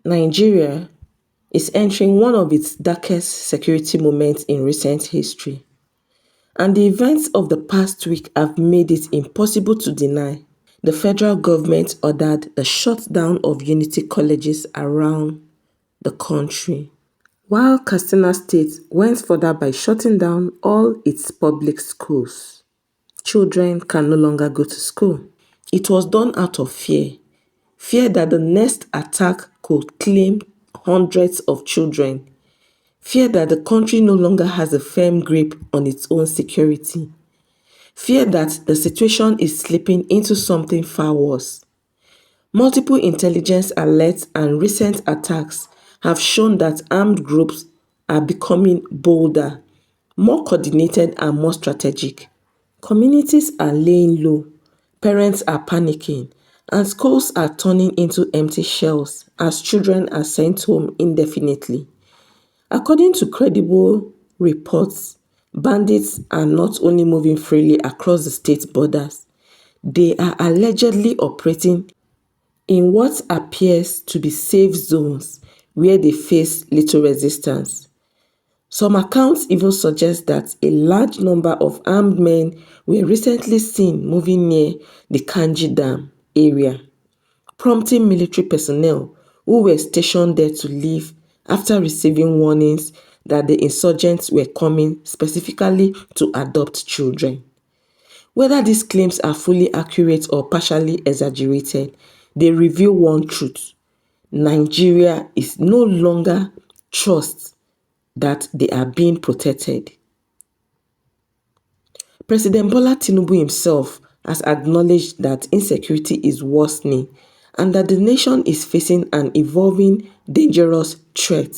Nigeria is entering one of its darkest security moments in recent history, and the events of the past week have made it impossible to deny. The federal government ordered the shutdown of Unity Colleges around the country, while Katsina State went further by shutting down all its public schools. Children can no longer go to school. It was done out of fear that the next attack could claim hundreds of children, fear that the country no longer has a firm grip on its own security, fear that the situation is slipping into something far worse. Multiple intelligence alerts and recent attacks have shown that armed groups are becoming bolder, more coordinated and more strategic. Communities are laying low, parents are panicking, and schools are turning into empty shells as children are sent home indefinitely. According to credible reports, bandits are not only moving freely across the state borders, they are allegedly operating in what appears to be safe zones where they face little resistance. Some accounts even suggest that a large number of armed men were recently seen moving near the Kanji Dam area, prompting military personnel who were stationed there to leave after receiving warnings that the insurgents were coming specifically to adopt children. Whether these claims are fully accurate or partially exaggerated, they reveal one truth: Nigeria is no longer trusts that they are being protected. President Bola Tinubu himself has acknowledged that insecurity is worsening and that the nation is facing an evolving, dangerous threat.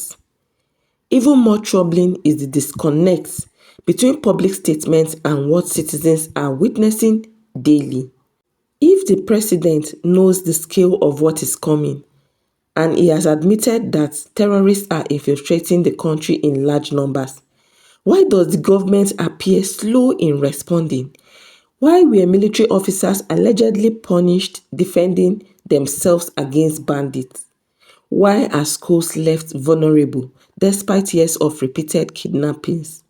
Even more troubling is the disconnect between public statements and what citizens are witnessing daily. If the president knows the scale of what is coming, and he has admitted that terrorists are infiltrating the country in large numbers, why does the government appear slow in responding? Why were military officers allegedly punished defending themselves against bandits? Why are schools left vulnerable despite years of repeated kidnappings?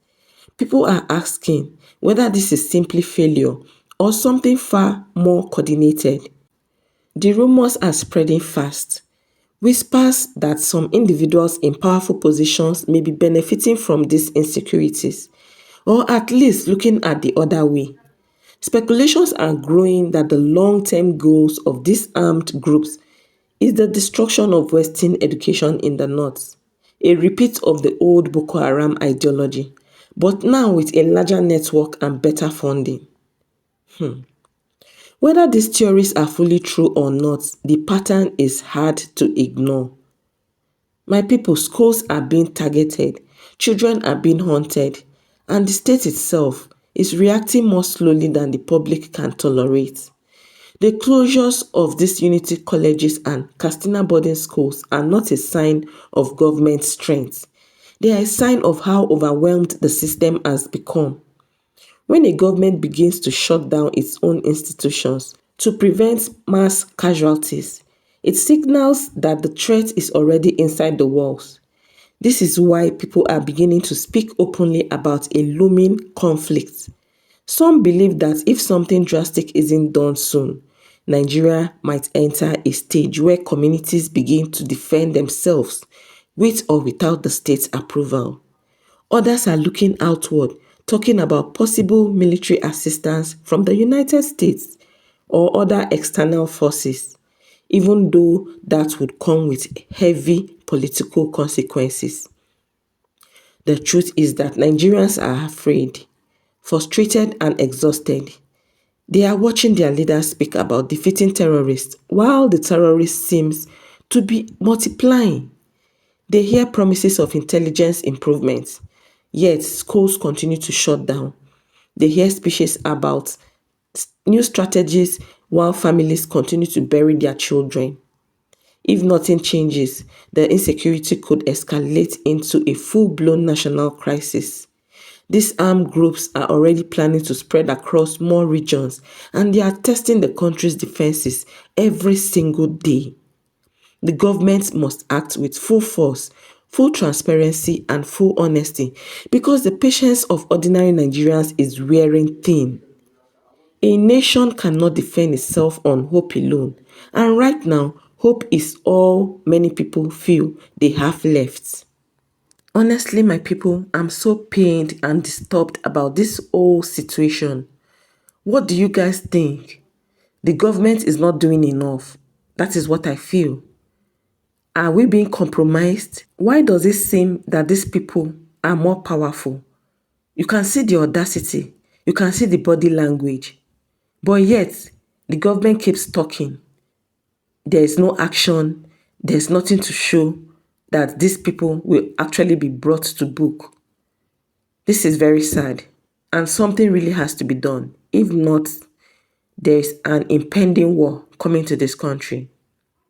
People are asking whether this is simply failure or something far more coordinated. The rumors are spreading fast. Whispers that some individuals in powerful positions may be benefiting from these insecurities, or at least looking at the other way. Speculations are growing that the long-term goals of these armed groups is the destruction of Western education in the north, a repeat of the old Boko Haram ideology, but now with a larger network and better funding. Whether these theories are fully true or not, the pattern is hard to ignore. My people, schools are being targeted, children are being hunted, and the state itself is reacting more slowly than the public can tolerate. The closures of these Unity Colleges and Katsina boarding schools are not a sign of government strength. They are a sign of how overwhelmed the system has become. When a government begins to shut down its own institutions to prevent mass casualties, it signals that the threat is already inside the walls. This is why people are beginning to speak openly about a looming conflict. Some believe that if something drastic isn't done soon, Nigeria might enter a stage where communities begin to defend themselves with or without the state's approval. Others are looking outward, talking about possible military assistance from the United States or other external forces, even though that would come with heavy political consequences. The truth is that Nigerians are afraid, frustrated and exhausted. They are watching their leaders speak about defeating terrorists while the terrorists seems to be multiplying. They hear promises of intelligence improvements, yet schools continue to shut down. They hear speeches about new strategies while families continue to bury their children. If nothing changes, the insecurity could escalate into a full-blown national crisis. These armed groups are already planning to spread across more regions, and they are testing the country's defenses every single day. The government must act with full force, full transparency, and full honesty because the patience of ordinary Nigerians is wearing thin. A nation cannot defend itself on hope alone, and right now, hope is all many people feel they have left. Honestly, my people, I'm so pained and disturbed about this whole situation. What do you guys think? The government is not doing enough. That is what I feel. Are we being compromised? Why does it seem that these people are more powerful? You can see the audacity, you can see the body language, but yet the government keeps talking. There is no action, there's nothing to show that these people will actually be brought to book. This is very sad, and something really has to be done. If not, there is an impending war coming to this country.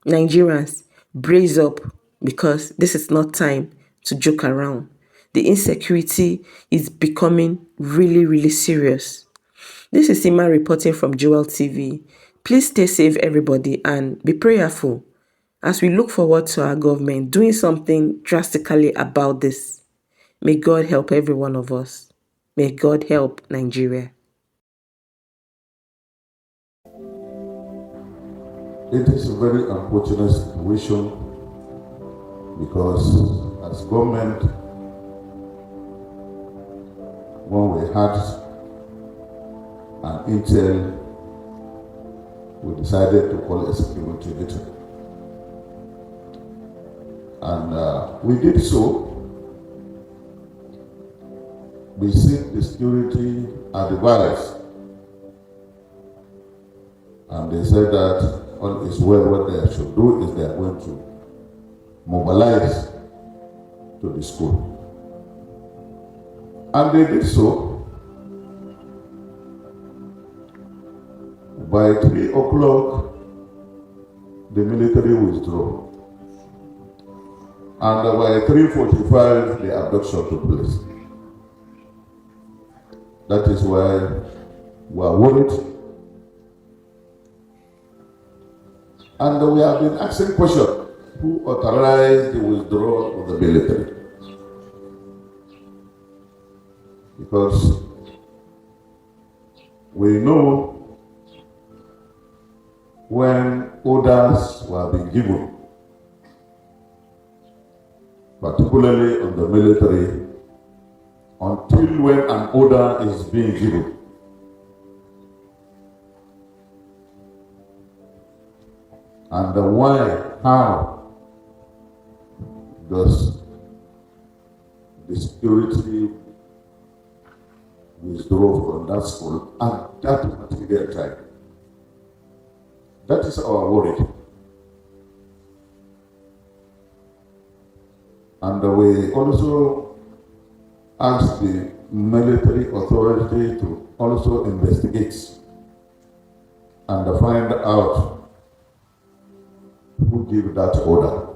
Nigerians, brace up because this is not time to joke around. The insecurity is becoming really, really serious. This is Sima reporting from Jewel TV. Please stay safe, everybody, and be prayerful as we look forward to our government doing something drastically about this. May God help every one of us. May God help Nigeria. It is a very unfortunate situation because as government, when we had an intel, we decided to call a security meeting. And we did so. We seek the security advice. And they said that all is well. What they should do is they are going to mobilize to the school. And they did so. By 3 o'clock, the military withdrew. And by 3:45, the abduction took place. That is why we are worried. And we have been asking questions. Who authorized the withdrawal of the military? Because we know when orders were being given, particularly on the military, until when an order is being given, and why, how does the security withdraw from that school at that particular time? That is our worry. And we also ask the military authority to also investigate and find out who gave that order.